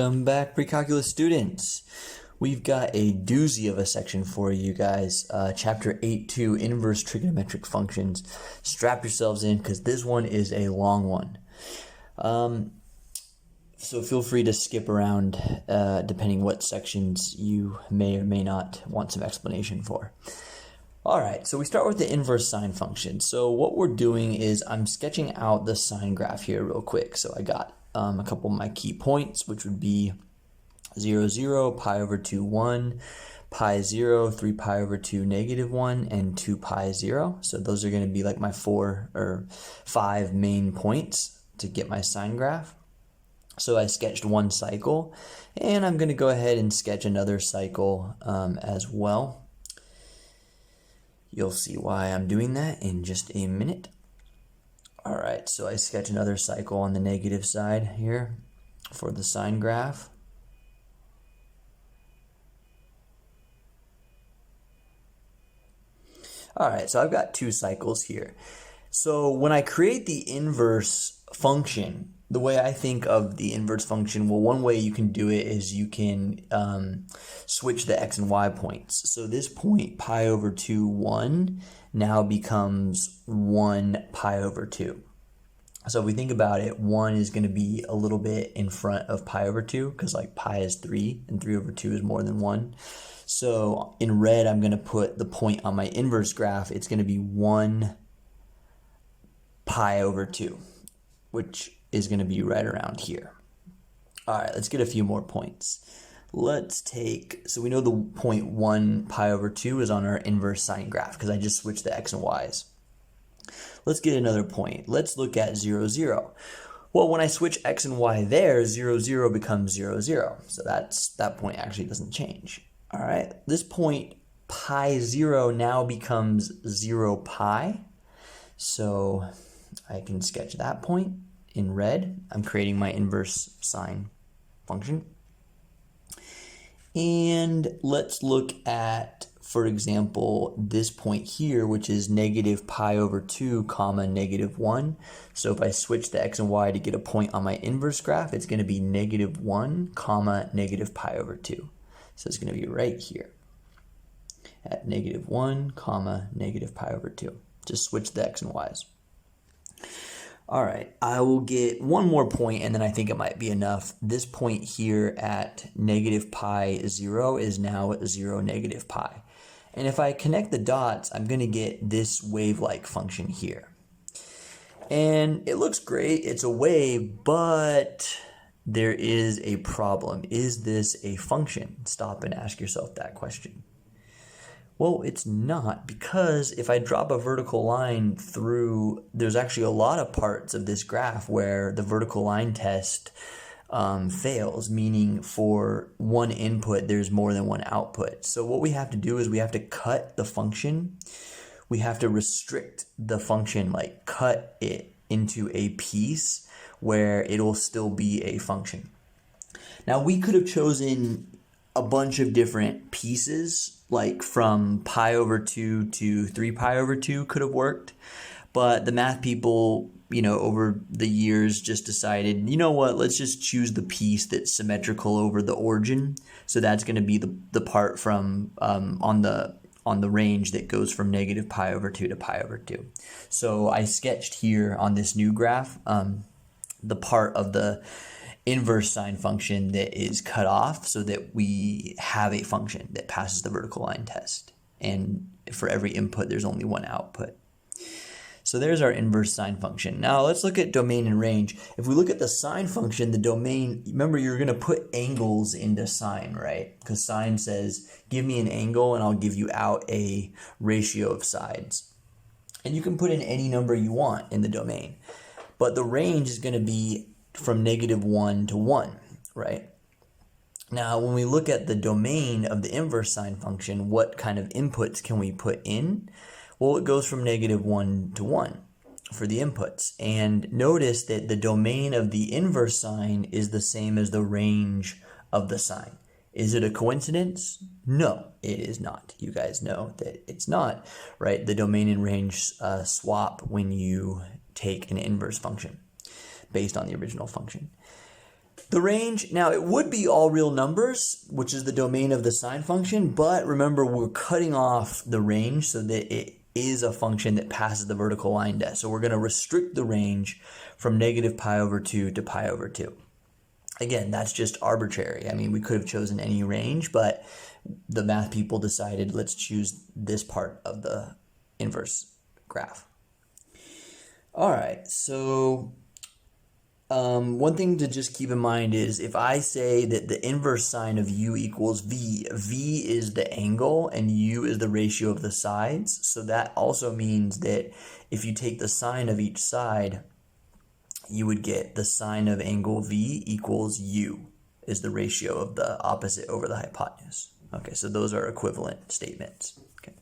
Welcome back, pre-calculus students. We've got a doozy of a section for you guys. Chapter 8.2, Inverse Trigonometric Functions. Strap yourselves in because this one is a long one. So feel free to skip around depending what sections you may or may not want some explanation for. Alright, so we start with the inverse sine function. So what we're doing is I'm sketching out the sine graph here real quick. So I got a couple of my key points, which would be 0, 0, pi over 2, 1, pi 0, 3 pi over 2, negative 1, and 2 pi 0. So those are going to be like my 4 or 5 main points to get my sine graph. So I sketched one cycle, and I'm going to go ahead and sketch another cycle as well. You'll see why I'm doing that in just a minute. All right, so I sketch another cycle on the negative side here for the sine graph. All right, so I've got two cycles here. So when I create the inverse function, the way I think of the inverse function, well, one way you can do it is you can switch the x and y points. So this point, pi over 2, 1, now becomes 1 pi over 2. So if we think about it, 1 is going to be a little bit in front of pi over 2 because like pi is 3 and 3 over 2 is more than 1. So in red, I'm going to put the point on my inverse graph. It's going to be 1 pi over 2, which is going to be right around here. All right, let's get a few more points. Let's take, so we know the point 1 pi over 2 is on our inverse sine graph because I just switched the x and y's. Let's get another point. Let's look at 0, 0. Well, when I switch x and y there, 0, 0 becomes 0, 0. So that point actually doesn't change. All right, this point pi 0 now becomes 0 pi. So I can sketch that point in red. I'm creating my inverse sine function. And let's look at, for example, this point here, which is negative pi over 2 comma negative 1. So if I switch the x and y to get a point on my inverse graph, it's going to be negative 1 comma negative pi over 2. So it's going to be right here at negative 1 comma negative pi over 2. Just switch the x and y's. All right, I will get one more point, and then I think it might be enough. This point here at negative pi 0 is now 0 negative pi. And if I connect the dots, I'm going to get this wave-like function here. And it looks great. It's a wave, but there is a problem. Is this a function? Stop and ask yourself that question. Well, it's not, because if I drop a vertical line through, there's actually a lot of parts of this graph where the vertical line test fails, meaning for one input, there's more than one output. So what we have to do is we have to cut the function. We have to restrict the function, like cut it into a piece where it'll still be a function. Now, we could have chosen a bunch of different pieces, like from pi over 2 to 3 pi over 2 could have worked. But the math people, over the years just decided, you know what, let's just choose the piece that's symmetrical over the origin. So that's going to be the part from on the range that goes from negative pi over 2 to pi over 2. So I sketched here on this new graph the part of the inverse sine function that is cut off so that we have a function that passes the vertical line test. And for every input, there's only one output. So there's our inverse sine function. Now let's look at domain and range. If we look at the sine function, the domain, remember you're going to put angles into sine, right? Because sine says, give me an angle and I'll give you out a ratio of sides. And you can put in any number you want in the domain. But the range is going to be from negative 1 to 1, right? Now, when we look at the domain of the inverse sine function, what kind of inputs can we put in? Well, it goes from negative 1 to 1 for the inputs. And notice that the domain of the inverse sine is the same as the range of the sine. Is it a coincidence? No, it is not. You guys know that it's not, right? The domain and range swap when you take an inverse function based on the original function. The range, now it would be all real numbers, which is the domain of the sine function, but remember we're cutting off the range so that it is a function that passes the vertical line test. So we're going to restrict the range from negative pi over 2 to pi over 2. Again, that's just arbitrary. I mean, we could have chosen any range, but the math people decided let's choose this part of the inverse graph. All right, so one thing to just keep in mind is if I say that the inverse sine of u equals v, v is the angle and u is the ratio of the sides. So that also means that if you take the sine of each side, you would get the sine of angle v equals u is the ratio of the opposite over the hypotenuse. Okay, so those are equivalent statements. Okay.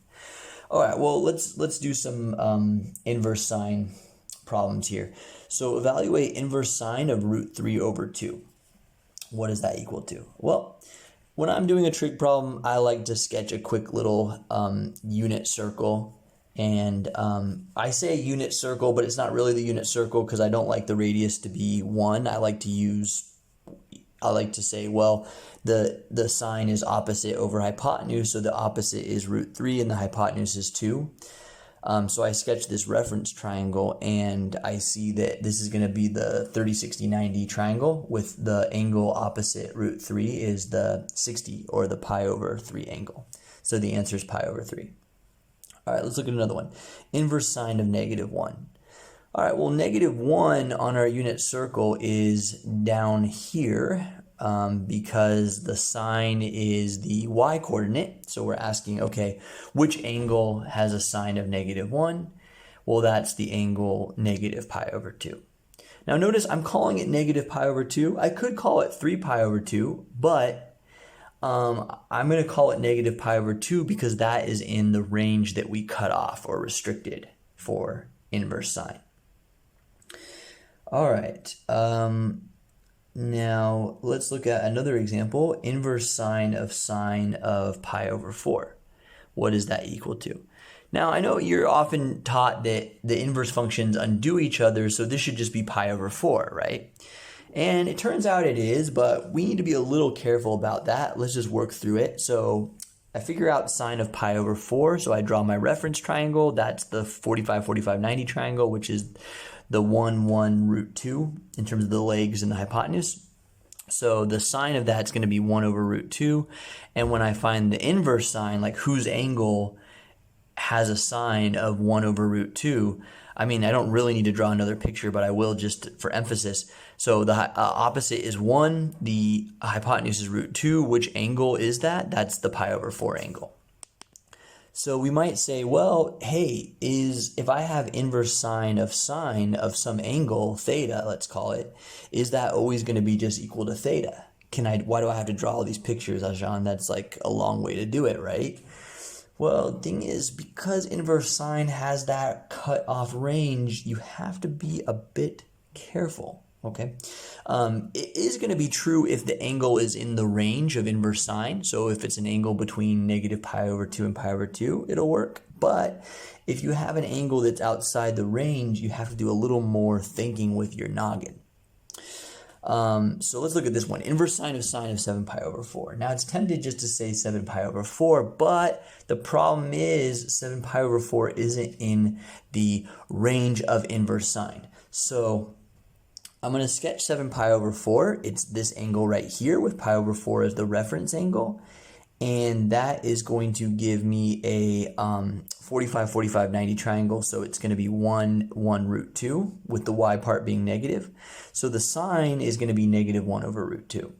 All right, well, let's do some inverse sine problems here. So evaluate inverse sine of root 3 over 2. What does that equal to? Well, when I'm doing a trig problem, I like to sketch a quick little unit circle. And I say unit circle, but it's not really the unit circle because I don't like the radius to be 1. I like to say, well, the sine is opposite over hypotenuse, so the opposite is root 3 and the hypotenuse is 2. So I sketch this reference triangle and I see that this is going to be the 30, 60, 90 triangle with the angle opposite root 3 is the 60 or the pi over 3 angle. So the answer is pi over 3. All right, let's look at another one. Inverse sine of negative 1. All right, well, negative 1 on our unit circle is down here because the sine is the y coordinate. So we're asking, okay, which angle has a sine of negative 1? Well, that's the angle negative pi over 2. Now notice I'm calling it negative pi over 2. I could call it 3 pi over 2, but I'm going to call it negative pi over 2 because that is in the range that we cut off or restricted for inverse sine. All right. Now let's look at another example, inverse sine of pi over 4. What is that equal to? Now I know you're often taught that the inverse functions undo each other, so this should just be pi over 4, right? And it turns out it is, but we need to be a little careful about that. Let's just work through it. So I figure out sine of pi over 4, so I draw my reference triangle. That's the 45, 45, 90 triangle, which is the 1, 1, root 2 in terms of the legs and the hypotenuse. So the sine of that's going to be 1 over root 2. And when I find the inverse sine, like whose angle has a sine of 1 over root 2, I mean, I don't really need to draw another picture, but I will just for emphasis. So the opposite is 1, the hypotenuse is root 2. Which angle is that? That's the pi over 4 angle. So we might say, well, hey, if I have inverse sine of some angle, theta, let's call it, is that always going to be just equal to theta? Why do I have to draw all these pictures, Ajahn? That's like a long way to do it, right? Well, the thing is, because inverse sine has that cut off range, you have to be a bit careful. Okay, it is going to be true if the angle is in the range of inverse sine. So if it's an angle between negative pi over 2 and pi over 2, it'll work. But if you have an angle that's outside the range, you have to do a little more thinking with your noggin. So let's look at this one. Inverse sine of 7 pi over 4. Now it's tempted just to say 7 pi over 4, but the problem is 7 pi over 4 isn't in the range of inverse sine. So I'm going to sketch 7 pi over 4. It's this angle right here with pi over 4 as the reference angle. And that is going to give me a 45, 45, 90 triangle. So it's going to be 1, 1 root 2 with the y part being negative. So the sine is going to be negative 1 over root 2.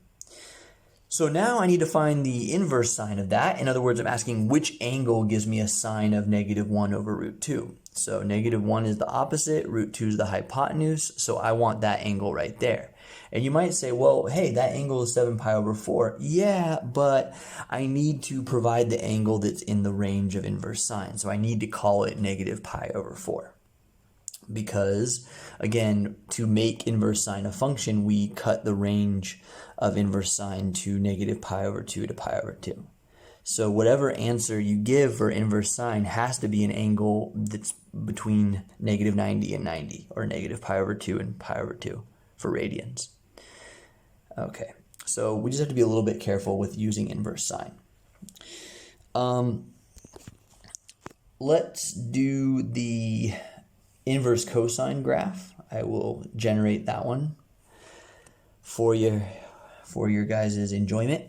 So now I need to find the inverse sine of that. In other words, I'm asking which angle gives me a sine of negative 1 over root 2. So negative 1 is the opposite, root 2 is the hypotenuse, so I want that angle right there. And you might say, well, hey, that angle is 7 pi over 4. Yeah, but I need to provide the angle that's in the range of inverse sine. So I need to call it negative pi over 4. Because, again, to make inverse sine a function, we cut the range of inverse sine to negative pi over 2 to pi over 2. So whatever answer you give for inverse sine has to be an angle that's between negative 90 and 90, or negative pi over 2 and pi over 2 for radians. Okay, so we just have to be a little bit careful with using inverse sine. Let's do the inverse cosine graph. I will generate that one for your guys' enjoyment.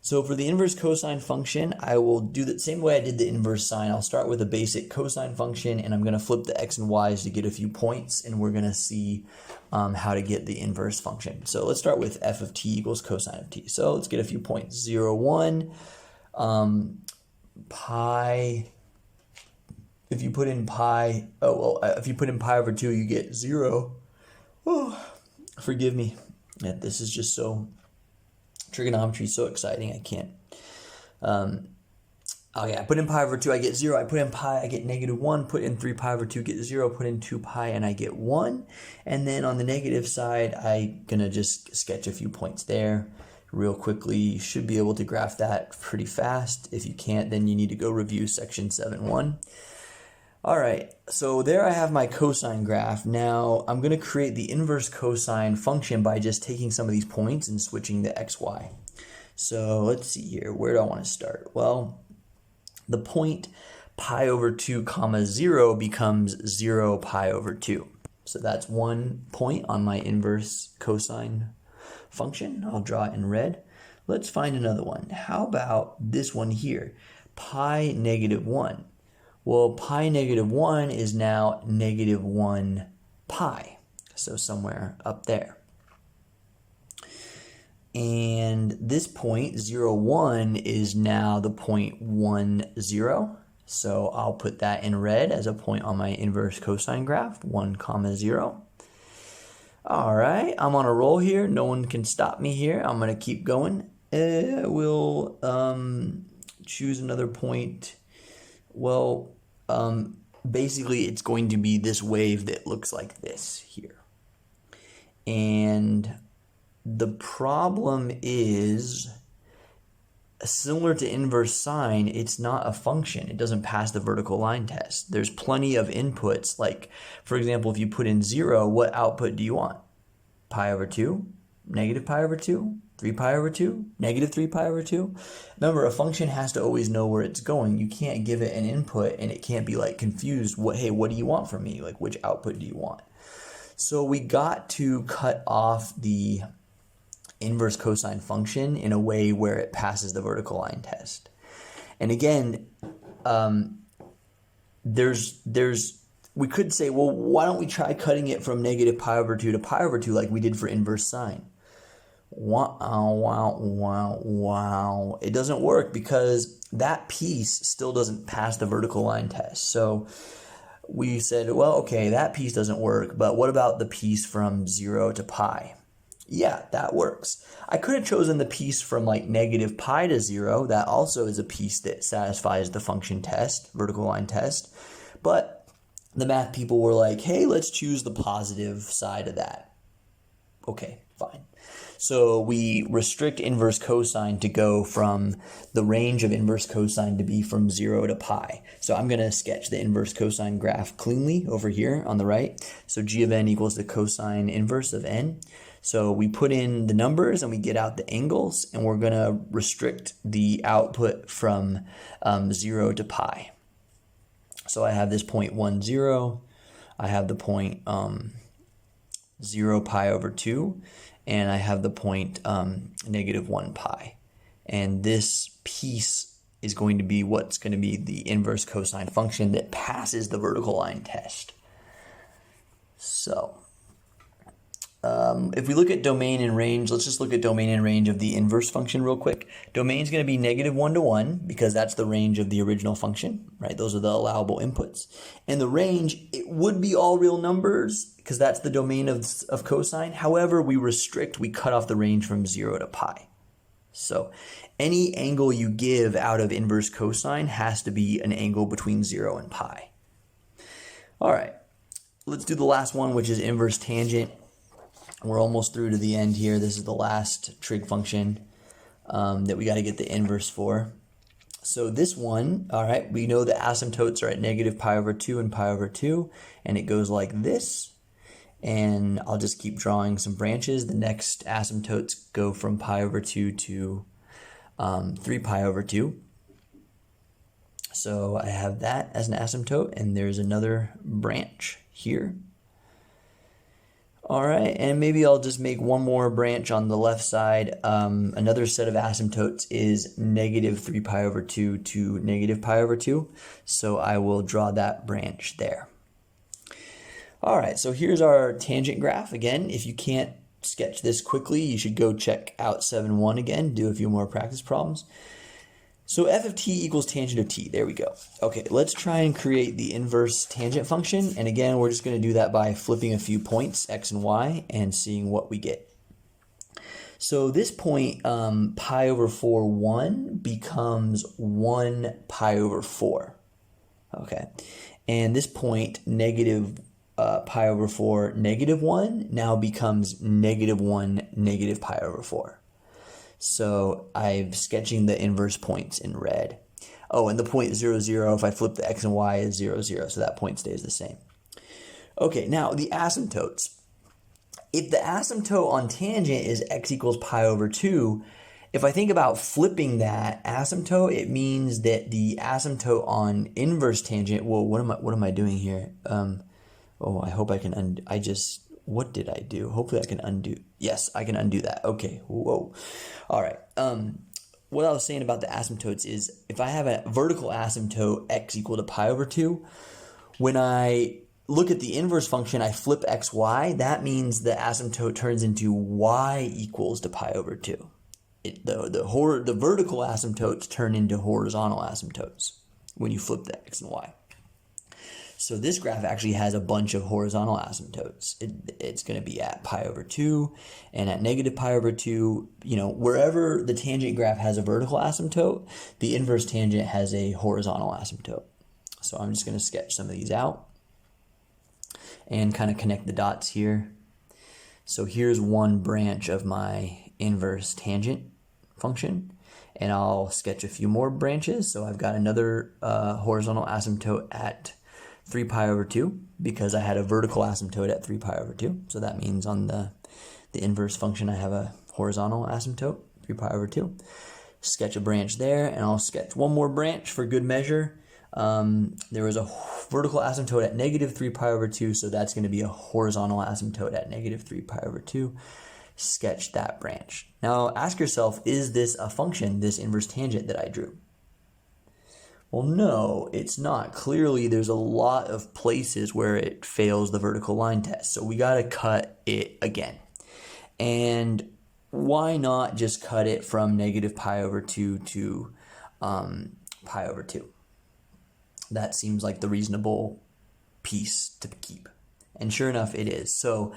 So for the inverse cosine function, I will do the same way I did the inverse sine. I'll start with a basic cosine function, and I'm going to flip the x and y's to get a few points, and we're going to see how to get the inverse function. So let's start with f of t equals cosine of t. So let's get a few points. 0, 1, pi. If you put in pi, if you put in pi over 2, you get 0. Oh, forgive me. Yeah, this is just so, trigonometry is so exciting, I can't. I put in pi over 2, I get 0. I put in pi, I get -1. Put in 3 pi over 2, get 0. Put in 2 pi, and I get 1. And then on the negative side, I'm going to just sketch a few points there real quickly. You should be able to graph that pretty fast. If you can't, then you need to go review section 7.1. All right, so there I have my cosine graph. Now I'm going to create the inverse cosine function by just taking some of these points and switching the x, y. So let's see here. Where do I want to start? Well, the point pi over 2 comma 0 becomes 0 pi over 2. So that's 1 point on my inverse cosine function. I'll draw it in red. Let's find another one. How about this one here? Pi -1. Well, pi -1 is now -1 pi, so somewhere up there. And this point, 0, 1, is now the point 1, 0. So I'll put that in red as a point on my inverse cosine graph, 1, 0. All right, I'm on a roll here. No one can stop me here. I'm going to keep going. We'll choose another point. Well, basically it's going to be this wave that looks like this here. And the problem is, similar to inverse sine, it's not a function. It doesn't pass the vertical line test. There's plenty of inputs. Like, for example, if you put in 0, what output do you want? Pi over 2, negative pi over 2, 3 pi over 2, negative 3 pi over 2. Remember, a function has to always know where it's going. You can't give it an input and it can't be like confused. Hey, what do you want from me? Like, which output do you want? So we got to cut off the inverse cosine function in a way where it passes the vertical line test. And again, we could say, well, why don't we try cutting it from negative pi over 2 to pi over 2 like we did for inverse sine? Wow. It doesn't work because that piece still doesn't pass the vertical line test. So we said, well, okay, that piece doesn't work, but what about the piece from 0 to pi? Yeah, that works. I could have chosen the piece from like negative pi to 0. That also is a piece that satisfies the function test, vertical line test. But the math people were like, hey, let's choose the positive side of that. Okay, fine. So we restrict inverse cosine to go from the range of inverse cosine to be from 0 to pi. So I'm going to sketch the inverse cosine graph cleanly over here on the right. So g of n equals the cosine inverse of n. So we put in the numbers and we get out the angles, and we're going to restrict the output from 0 to pi. So I have this point 1, 0. I have the point 0 pi over 2. And I have the point -1 pi. And this piece is going to be what's going to be the inverse cosine function that passes the vertical line test. So if we look at domain and range, let's just look at domain and range of the inverse function real quick. Domain is going to be -1 to 1 because that's the range of the original function, right? Those are the allowable inputs. And the range, it would be all real numbers because that's the domain of cosine. However, we cut off the range from 0 to pi. So any angle you give out of inverse cosine has to be an angle between 0 and pi. All right, let's do the last one, which is inverse tangent. We're almost through to the end here. This is the last trig function that we got to get the inverse for. So this one, all right, we know the asymptotes are at negative pi over 2 and pi over 2, and it goes like this. and I'll just keep drawing some branches. The next asymptotes go from pi over 2 to 3 pi over 2. So I have that as an asymptote, and there's another branch here. All right, and maybe I'll just make one more branch on the left side. Another set of asymptotes is negative 3 pi over 2 to negative pi over 2. So I will draw that branch there. All right, so here's our tangent graph. Again, if you can't sketch this quickly, you should go check out 7.1 again, do a few more practice problems. So f of t equals tangent of t. There we go. Okay, let's try and create the inverse tangent function. And again, we're just going to do that by flipping a few points, x and y, and seeing what we get. So this point, pi over 4, 1 becomes 1 pi over 4. Okay, and this point, negative pi over 4, negative 1, now becomes negative 1, negative pi over 4. So I'm sketching the inverse points in red. Oh, and the point 0, 0, if I flip the x and y, is 0, 0, so that point stays the same. Okay, now the asymptotes. If the asymptote on tangent is x equals pi over 2, if I think about flipping that asymptote, it means that the asymptote on inverse tangent, well, what am I doing here? Oh, I hope I can undo. What did I do? Hopefully I can undo. Yes, I can undo that. Okay, whoa. All right. What I was saying about the asymptotes is if I have a vertical asymptote, x equal to pi over 2, when I look at the inverse function, I flip x, y, that means the asymptote turns into y equals to pi over 2. The vertical asymptotes turn into horizontal asymptotes when you flip the x and y. So this graph actually has a bunch of horizontal asymptotes. It's going to be at pi over 2 and at negative pi over 2. You know, wherever the tangent graph has a vertical asymptote, the inverse tangent has a horizontal asymptote. So I'm just going to sketch some of these out and kind of connect the dots here. So here's one branch of my inverse tangent function, and I'll sketch a few more branches. So I've got another horizontal asymptote at 3 pi over 2 because I had a vertical asymptote at 3 pi over 2. So that means on the inverse function I have a horizontal asymptote, 3 pi over 2. Sketch a branch there, and I'll sketch one more branch for good measure. There was a vertical asymptote at negative 3 pi over 2, so that's going to be a horizontal asymptote at negative 3 pi over 2. Sketch that branch. Now ask yourself, is this a function, this inverse tangent that I drew? Well, no, it's not. Clearly, there's a lot of places where it fails the vertical line test. So we got to cut it again. And why not just cut it from negative pi over 2 to pi over 2? That seems like the reasonable piece to keep. And sure enough, it is. So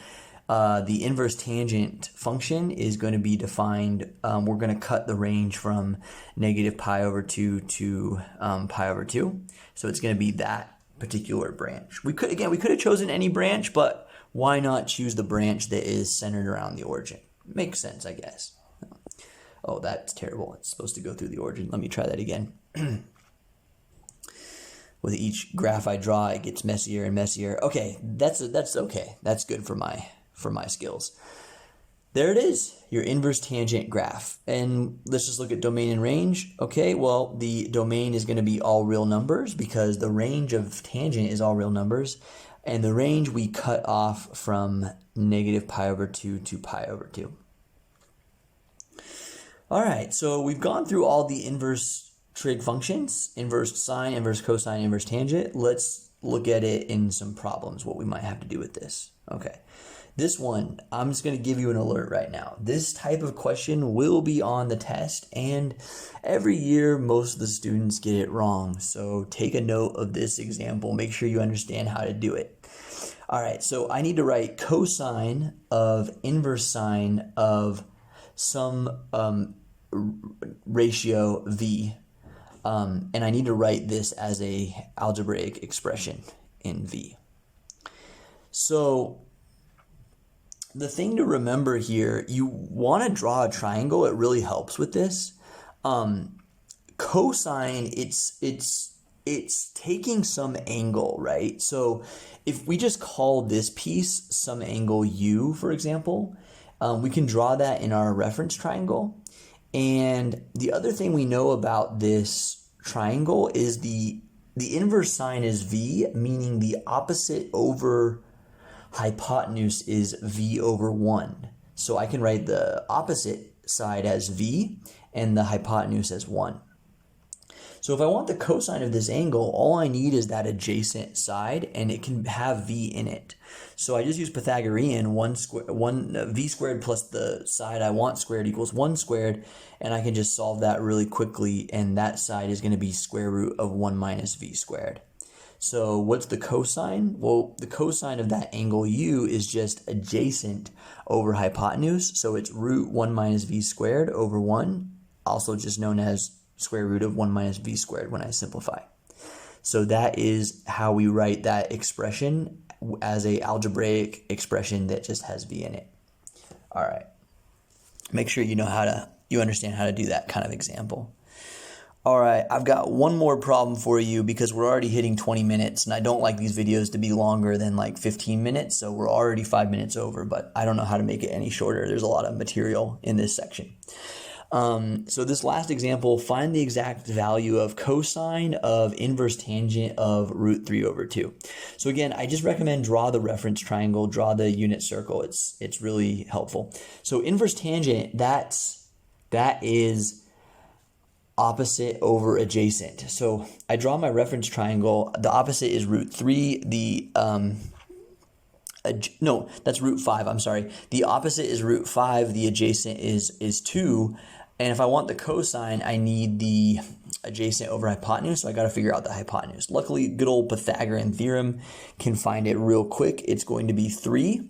the inverse tangent function is going to be defined. We're going to cut the range from negative pi over 2 to pi over 2. So it's going to be that particular branch. We could have chosen any branch, but why not choose the branch that is centered around the origin? Makes sense, I guess. Oh, that's terrible. It's supposed to go through the origin. Let me try that again. With each graph I draw, it gets messier and messier. Okay, that's okay. That's good for my skills. There it is, your inverse tangent graph. And let's just look at domain and range. Okay, well, the domain is going to be all real numbers because the range of tangent is all real numbers. And the range we cut off from negative pi over 2 to pi over 2. All right, so we've gone through all the inverse trig functions, inverse sine, inverse cosine, inverse tangent. Let's look at it in some problems, what we might have to do with this. Okay. This one, I'm just going to give you an alert right now. This type of question will be on the test, and every year most of the students get it wrong. So take a note of this example. Make sure you understand how to do it. All right, so I need to write cosine of inverse sine of some ratio v, and I need to write this as a algebraic expression in v. So the thing to remember here, you want to draw a triangle. It really helps with this. Cosine, it's taking some angle, right? So if we just call this piece some angle u, for example, we can draw that in our reference triangle. And the other thing we know about this triangle is the inverse sine is v, meaning the opposite over hypotenuse is v over 1. So I can write the opposite side as v and the hypotenuse as 1. So if I want the cosine of this angle, all I need is that adjacent side, and it can have v in it. So I just use Pythagorean, v squared plus the side I want squared equals 1 squared, and I can just solve that really quickly, and that side is going to be square root of 1 minus v squared. So what's the cosine? Well, the cosine of that angle u is just adjacent over hypotenuse, so it's root 1 minus v squared over 1, also just known as square root of 1 minus v squared when I simplify. So that is how we write that expression as a algebraic expression that just has v in it. All right. Make sure you understand how to do that kind of example. All right, I've got one more problem for you because we're already hitting 20 minutes, and I don't like these videos to be longer than like 15 minutes, so we're already 5 minutes over, but I don't know how to make it any shorter. There's a lot of material in this section. So this last example, find the exact value of cosine of inverse tangent of root 3 over 2. So again, I just recommend draw the reference triangle, draw the unit circle. It's really helpful. So inverse tangent, that is opposite over adjacent. So I draw my reference triangle. The opposite is root 3. No, that's root 5. I'm sorry. The opposite is root 5. The adjacent is 2. And if I want the cosine, I need the adjacent over hypotenuse, so I got to figure out the hypotenuse. Luckily, good old Pythagorean theorem can find it real quick. It's going to be 3.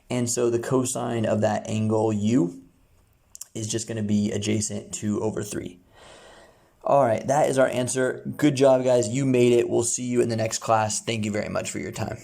And so the cosine of that angle u is just going to be adjacent to over 3. All right, that is our answer. Good job, guys. You made it. We'll see you in the next class. Thank you very much for your time.